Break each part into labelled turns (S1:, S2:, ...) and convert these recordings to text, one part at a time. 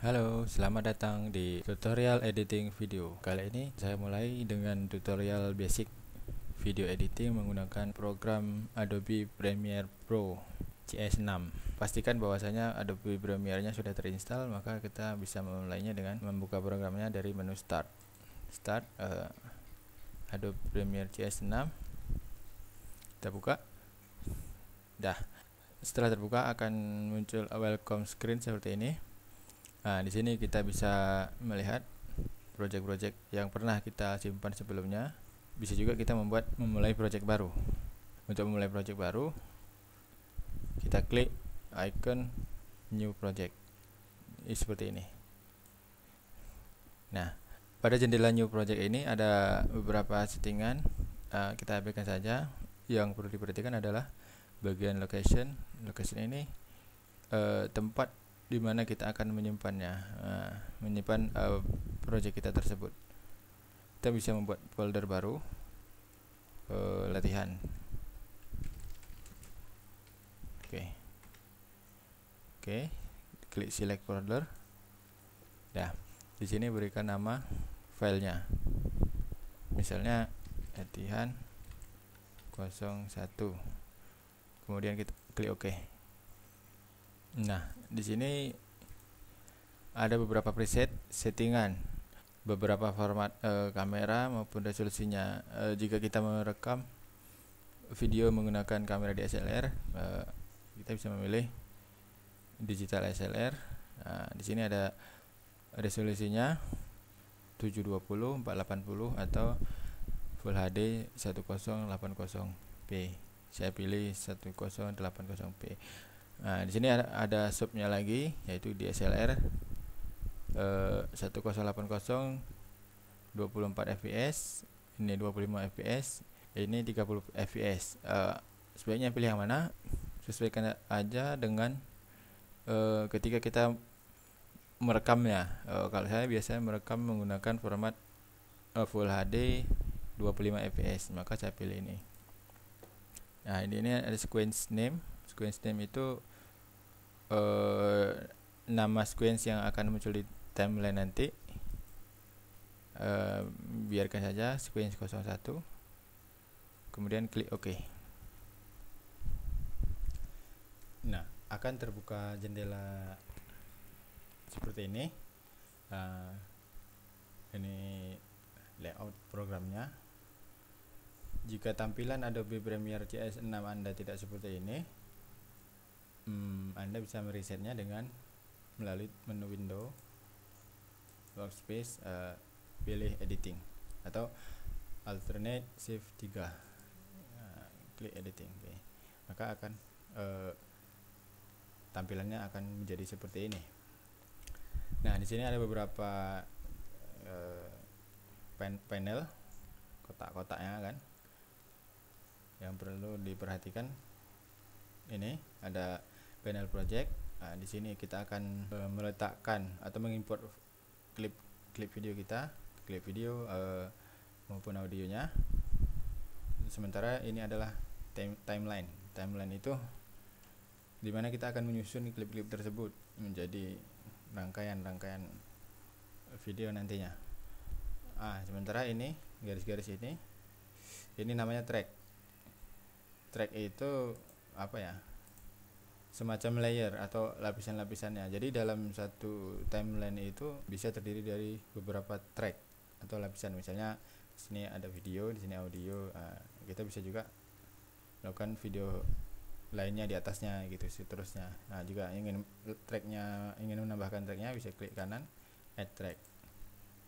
S1: Halo, selamat datang di tutorial editing video. Kali ini saya mulai dengan tutorial basic video editing menggunakan program Adobe Premiere Pro CS6. Pastikan bahwasanya Adobe Premiere-nya sudah terinstall, maka kita bisa memulainya dengan membuka programnya dari menu Start. Adobe Premiere CS6. Kita buka. Dah. Setelah terbuka akan muncul welcome screen seperti ini. Nah, di sini kita bisa melihat project-project yang pernah kita simpan sebelumnya. Bisa juga kita memulai project baru. Untuk memulai project baru, kita klik icon new project. Seperti ini. Nah, pada jendela new project ini ada beberapa settingan. Kita abaikan saja. Yang perlu diperhatikan adalah bagian location. Location ini tempat di mana kita akan menyimpannya, menyimpan project kita tersebut. Kita bisa membuat folder baru, latihan. Oke, klik select folder. Nah, di sini berikan nama filenya, misalnya latihan 01. Kemudian kita klik OK. Nah, di sini ada beberapa preset settingan, beberapa format kamera maupun resolusinya. Jika kita merekam video menggunakan kamera DSLR, kita bisa memilih digital SLR. Nah, di sini ada resolusinya 720, 480 atau Full HD 1080p. Saya pilih 1080p. Nah, di sini ada subnya lagi, yaitu DSLR 1080 24 fps, ini 25 fps, ini 30 fps. Sebaiknya pilih yang mana? Sesuaikan aja dengan ketika kita merekamnya. Kalau saya biasanya merekam menggunakan format Full HD 25 fps, maka saya pilih ini. Nah, ini ada sequence name. Sequence name itu nama sequence yang akan muncul di timeline nanti. Biarkan saja sequence 01. Kemudian klik OK. Nah, akan terbuka jendela seperti ini. Ini layout programnya. Jika tampilan Adobe Premiere CS6 Anda tidak seperti ini, Anda bisa meresetnya dengan melalui menu window, workspace, pilih editing atau alternate shift 3, klik editing. Maka akan tampilannya akan menjadi seperti ini. Nah, di sini ada beberapa panel kotak-kotaknya kan, yang perlu diperhatikan. Ini ada panel project. Nah, di sini kita akan meletakkan atau mengimport klip video kita, klip video maupun audionya. Sementara ini adalah timeline. Timeline itu dimana kita akan menyusun klip-klip tersebut menjadi rangkaian video nantinya. Sementara ini garis-garis ini namanya track. Track itu apa ya? Semacam layer atau lapisan-lapisannya. Jadi dalam satu timeline itu bisa terdiri dari beberapa track atau lapisan. Misalnya di sini ada video, di sini audio. Kita bisa juga melakukan video lainnya di atasnya gitu seterusnya. Nah, juga ingin menambahkan tracknya, bisa klik kanan add track.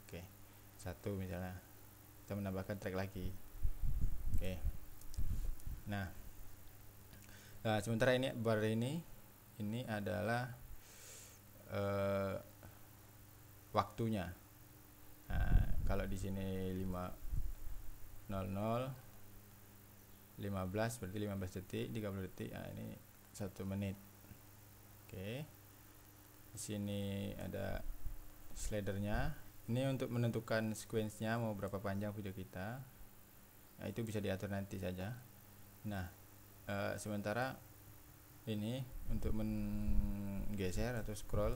S1: Oke. Satu misalnya. Kita menambahkan track lagi. Oke. Nah, sementara ini bar ini adalah waktunya. Kalau di sini 5:00 15 berarti 15 detik, 30 detik. Ini 1 menit. Oke. Di sini ada slidernya. Ini untuk menentukan sequence-nya mau berapa panjang video kita. Nah, itu bisa diatur nanti saja. Nah, sementara ini untuk menggeser atau scroll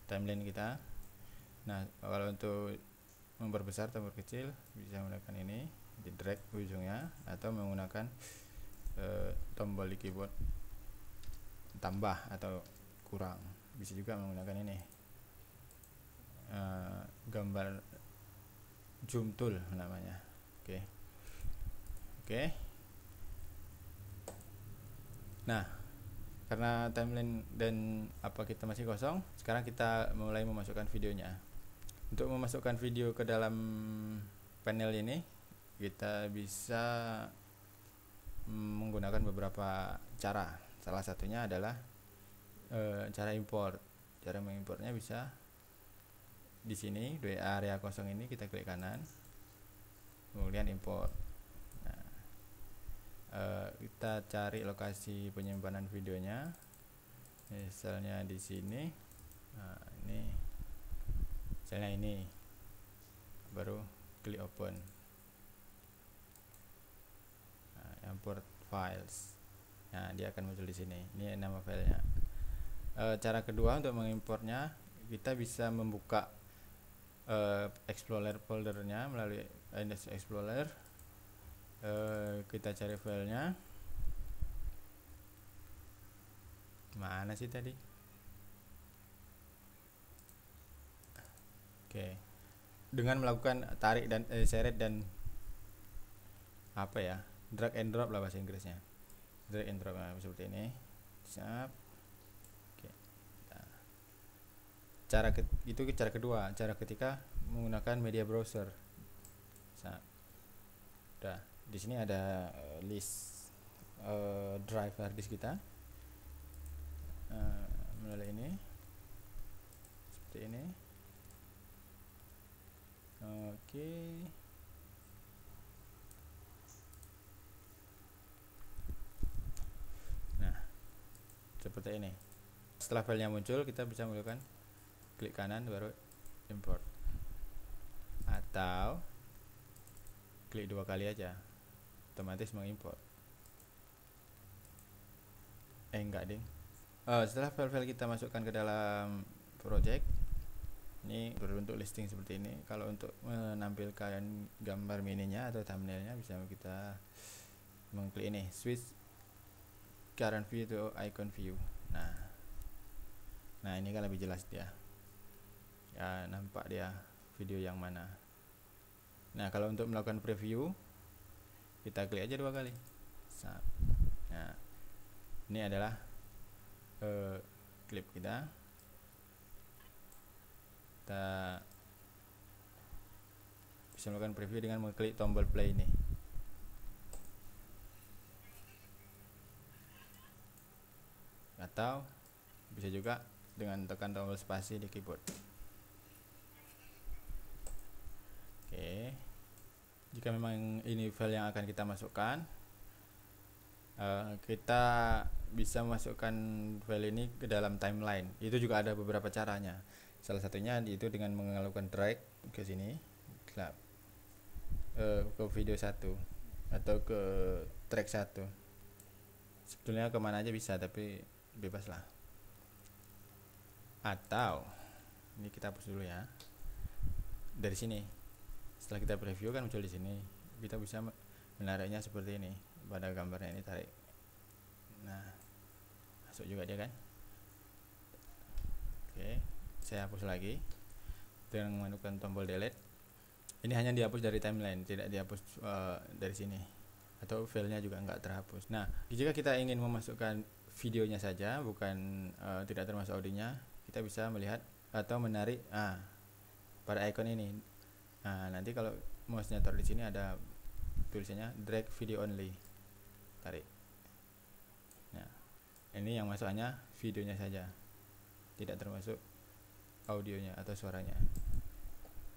S1: timeline kita. Nah, kalau untuk memperbesar atau memperkecil bisa menggunakan ini, di drag ujungnya, atau menggunakan tombol di keyboard tambah atau kurang. Bisa juga menggunakan ini, gambar zoom tool namanya. Oke. Nah, karena timeline dan kita masih kosong, sekarang kita mulai memasukkan videonya. Untuk memasukkan video ke dalam panel ini, kita bisa menggunakan beberapa cara. Salah satunya adalah cara import. Cara mengimportnya bisa di sini, di area kosong ini kita klik kanan, kemudian import. Nah, kita cari lokasi penyimpanan videonya, misalnya di sini. Nah, ini misalnya ini, baru klik open. Nah, import files. Nah, dia akan muncul di sini. Ini nama filenya. Cara kedua untuk mengimportnya, kita bisa membuka Explorer foldernya melalui Index Explorer. Kita cari filenya. Mana sih tadi? Oke. Dengan melakukan tarik dan seret dan drag and drop lah bahasa Inggrisnya. Drag and drop, nah, seperti ini. Siap. Oke. Nah, itu cara kedua. Cara ketiga menggunakan media browser. Siap. Udah. Di sini ada list drive hard disk kita. Melalui ini, seperti ini. Oke. Nah, seperti ini. Setelah filenya muncul, kita bisa melakukan klik kanan baru import, atau klik 2 kali aja, otomatis mengimport. Enggak ding. Setelah file-file kita masukkan ke dalam project, ini berbentuk listing seperti ini. Kalau untuk menampilkan gambar mininya atau thumbnailnya, bisa kita mengklik ini, switch current view to icon view. Nah ini kan lebih jelas dia. Ya, nampak dia video yang mana. Nah, kalau untuk melakukan preview, kita klik aja 2 kali. Nah, ini adalah klip kita. Kita bisa melakukan preview dengan mengklik tombol play ini. Atau bisa juga dengan tekan tombol spasi di keyboard. Oke. Jika memang ini file yang akan kita masukkan, kita bisa masukkan file ini ke dalam timeline. Itu juga ada beberapa caranya. Salah satunya itu dengan melakukan drag ke sini, ke video 1 atau ke track 1. Sebetulnya kemana aja bisa, tapi bebas lah. Atau ini kita hapus dulu ya. Dari sini, setelah kita preview kan muncul di sini, kita bisa menariknya seperti ini. Pada gambarnya ini tarik. Nah, masuk juga dia kan. Oke, saya hapus lagi dengan menekan tombol delete. Ini hanya dihapus dari timeline, tidak dihapus dari sini, atau filenya juga nggak terhapus. Nah, jika kita ingin memasukkan videonya saja, bukan tidak termasuk audionya, kita bisa melihat atau menarik pada icon ini. Nah, nanti kalau mouse-nya taruh di sini ada tulisannya drag video only, tarik. Nah, ini yang masuk hanya videonya saja, tidak termasuk audionya atau suaranya.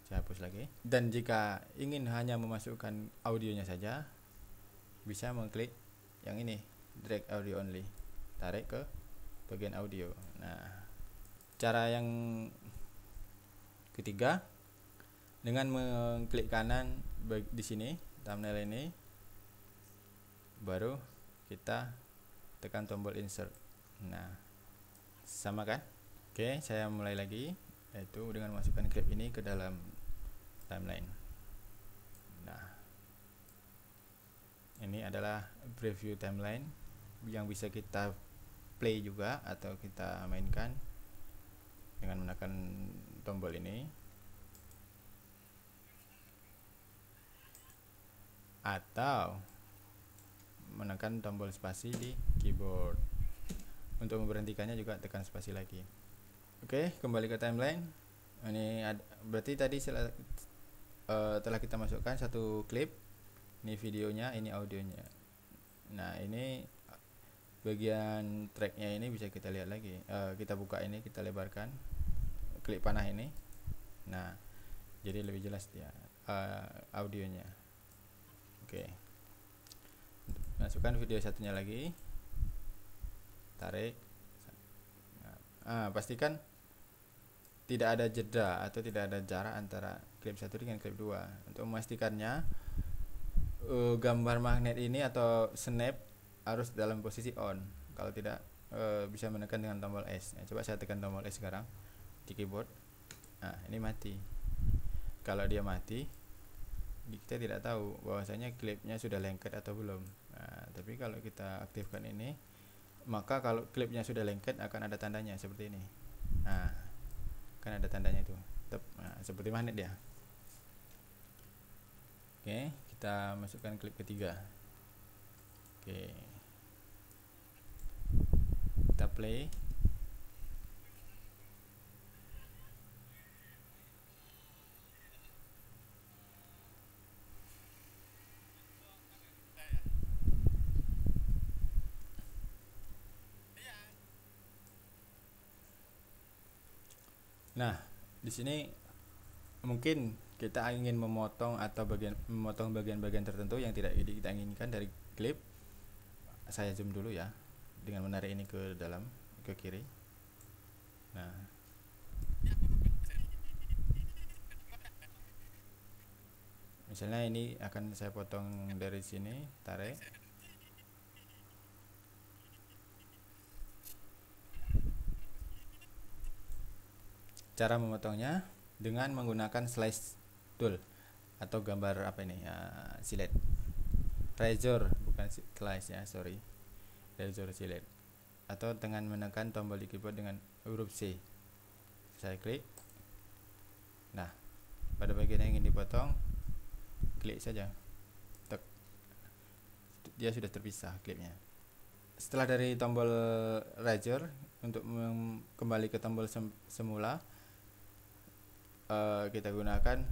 S1: Saya hapus lagi. Dan jika ingin hanya memasukkan audionya saja, bisa mengklik yang ini, drag audio only, tarik ke bagian audio. Nah, cara yang ketiga, dengan mengklik kanan di sini thumbnail ini, baru kita tekan tombol insert. Nah, sama kan? Oke, saya mulai lagi, yaitu dengan masukkan klip ini ke dalam timeline. Nah, ini adalah preview timeline yang bisa kita play juga atau kita mainkan dengan menekan tombol ini, atau menekan tombol spasi di keyboard. Untuk memberhentikannya juga tekan spasi lagi. Oke, kembali ke timeline. Ini berarti tadi telah kita masukkan satu klip. Ini videonya, ini audionya. Nah, ini bagian tracknya ini bisa kita lihat lagi. Kita buka ini, kita lebarkan klip panah ini. Nah, jadi lebih jelas dia audionya. Oke, masukkan video satunya lagi, tarik. Pastikan tidak ada jeda atau tidak ada jarak antara klip satu dengan klip 2. Untuk memastikannya, gambar magnet ini atau snap harus dalam posisi on. Kalau tidak, bisa menekan dengan tombol S. Coba saya tekan tombol S sekarang di keyboard. Nah, ini mati. Kalau dia mati, kita tidak tahu bahwasanya klipnya sudah lengket atau belum. Nah, tapi kalau kita aktifkan ini, maka kalau klipnya sudah lengket akan ada tandanya seperti ini. Nah, kan ada tandanya itu. Nah, seperti magnet dia. Oke, kita masukkan klip ketiga. Oke, kita play. Nah, di sini mungkin kita ingin memotong atau memotong bagian-bagian tertentu yang tidak kita inginkan dari klip. Saya zoom dulu ya, dengan menarik ini ke dalam, ke kiri. Nah, misalnya ini akan saya potong dari sini, tarik. Cara memotongnya dengan menggunakan slice tool atau gambar apa ini ya, silet, razor, bukan slice ya, sorry, razor silet, atau dengan menekan tombol di keyboard dengan huruf C. Saya klik. Nah, pada bagian yang ingin dipotong, klik saja, tek, dia sudah terpisah klipnya. Setelah dari tombol razor, untuk kembali ke tombol semula, kita gunakan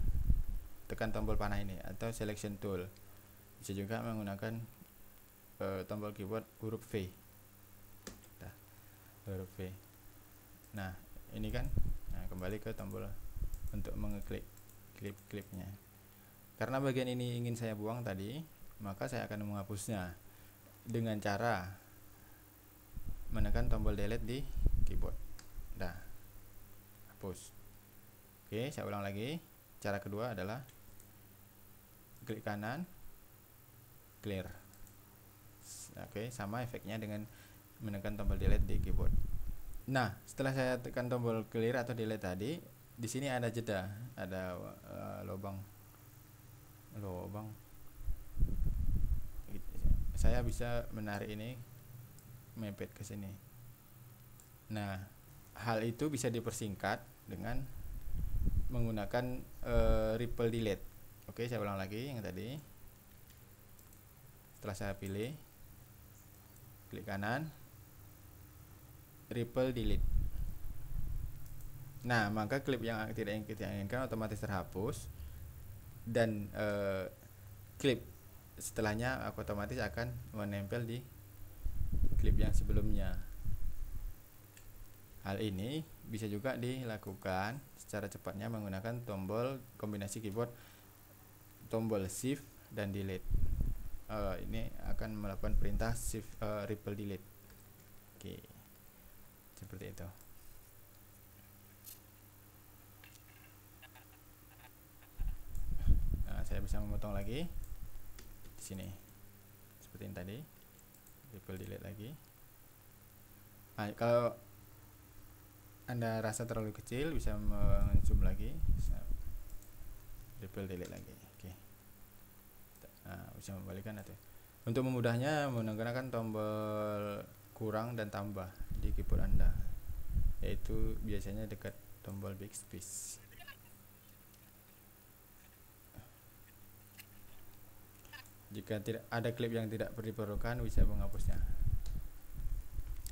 S1: tekan tombol panah ini atau selection tool. Bisa juga menggunakan tombol keyboard huruf V. Huruf V. Nah, ini kan, nah, kembali ke tombol untuk mengeklik klipnya. Karena bagian ini ingin saya buang tadi, maka saya akan menghapusnya dengan cara menekan tombol delete di keyboard. Nah, hapus. Oke, saya ulang lagi. Cara kedua adalah klik kanan, clear. Oke, sama efeknya dengan menekan tombol delete di keyboard. Nah, setelah saya tekan tombol clear atau delete tadi, di sini ada jeda, ada lubang. Saya bisa menarik ini, mepet ke sini. Nah, hal itu bisa dipersingkat dengan menggunakan ripple delete. Oke, saya ulang lagi yang tadi. Setelah saya pilih, klik kanan, ripple delete. Nah, maka klip yang tidak kita inginkan otomatis terhapus, dan klip setelahnya otomatis akan menempel di klip yang sebelumnya. Hal ini bisa juga dilakukan secara cepatnya menggunakan tombol kombinasi keyboard, tombol shift dan delete. Ini akan melakukan perintah shift ripple delete. Oke, seperti itu. Nah, saya bisa memotong lagi di sini seperti yang tadi, ripple delete lagi. Nah, kalau Anda rasa terlalu kecil, bisa men-zoom lagi, delete lagi. Oke. Nah, bisa membalikan atau untuk memudahnya menggunakan tombol kurang dan tambah di keyboard Anda, yaitu biasanya dekat tombol backspace. Jika tidak ada klip yang tidak diperlukan, bisa menghapusnya.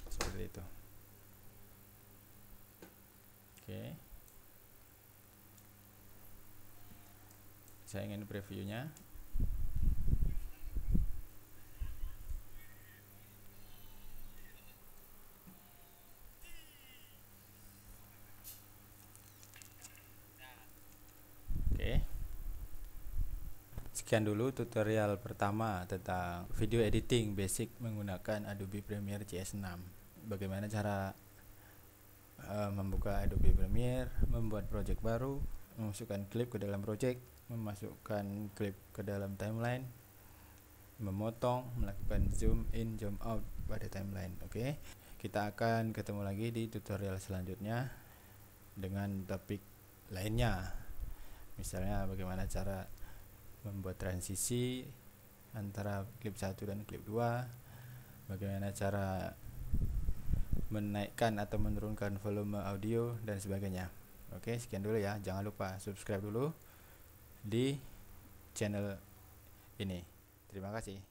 S1: Seperti itu. Oke. Saya ingin previewnya. Oke. Sekian dulu tutorial pertama tentang video editing basic menggunakan Adobe Premiere CS6. Bagaimana cara membuka Adobe Premiere, membuat project baru, memasukkan klip ke dalam project, memasukkan klip ke dalam timeline, memotong, melakukan zoom in, zoom out pada timeline. Oke. Kita akan ketemu lagi di tutorial selanjutnya dengan topik lainnya. Misalnya bagaimana cara membuat transisi antara klip 1 dan klip 2, bagaimana cara menaikkan atau menurunkan volume audio dan sebagainya. Oke, sekian dulu ya. Jangan lupa subscribe dulu di channel ini. Terima kasih.